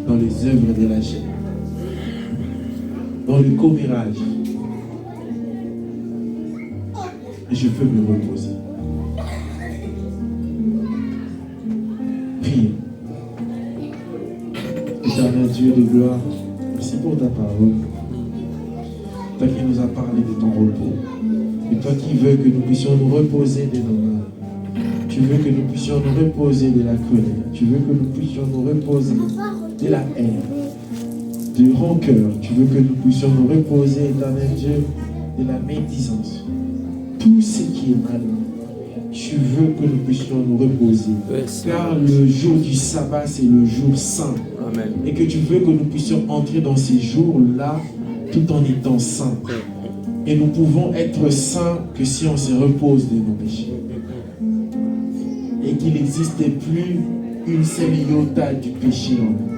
dans les œuvres de la chair. Dans le commérage. Et je peux me reposer. Prie. Éternel Dieu de gloire, merci pour ta parole. Toi qui nous as parlé de ton repos. Et toi qui veux que nous puissions nous reposer de nos mains. Tu veux que nous puissions nous reposer de la colère. Tu veux que nous puissions nous reposer de la haine, de rancœur. Tu veux que nous puissions nous reposer, éternel Dieu, de la médisance. Tout ce qui est mal, tu veux que nous puissions nous reposer. Car le jour du sabbat, c'est le jour saint. Amen. Et que tu veux que nous puissions entrer dans ces jours-là tout en étant saints. Et nous pouvons être saints que si on se repose de nos péchés. Et qu'il n'existe plus une seule iota du péché en nous.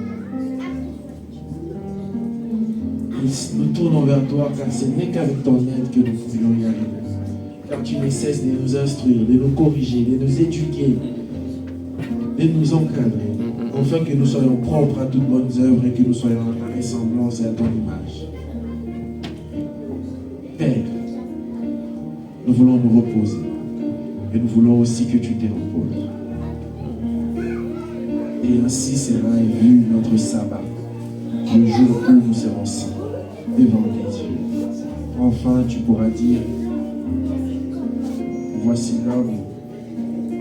Et nous tournons vers toi car ce n'est qu'avec ton aide que nous pouvons y arriver. Car tu ne cesses de nous instruire, de nous corriger, de nous éduquer, de nous encadrer, afin que nous soyons propres à toutes bonnes œuvres et que nous soyons à ta ressemblance et à ton image. Père, nous voulons nous reposer et nous voulons aussi que tu te reposes. Et ainsi sera vu notre sabbat, le jour où nous serons saints devant tes yeux. Enfin, tu pourras dire, voici l'homme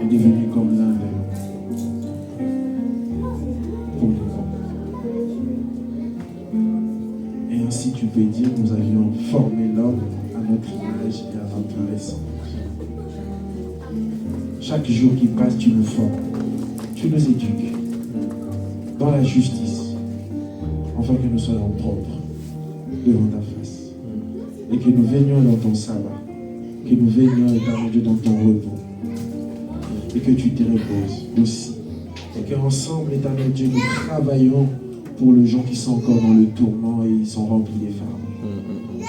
est devenu comme l'un de nous. Pour le monde. Et ainsi tu peux dire, nous avions formé l'homme à notre image et à notre ressemblance. Chaque jour qui passe, tu nous formes, tu nous éduques dans la justice, afin que nous soyons propres devant ta face. Et que nous venions dans ton sabbat. Que nous venions, éternel Dieu, dans ton repos. Et que tu te reposes aussi. Et qu'ensemble, éternel Dieu, nous travaillons pour les gens qui sont encore dans le tourment et ils sont remplis des fardeaux.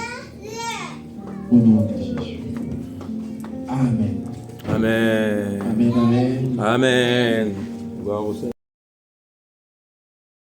Au nom de Jésus. Amen. Amen. Amen, amen. Amen. Gloire au Seigneur.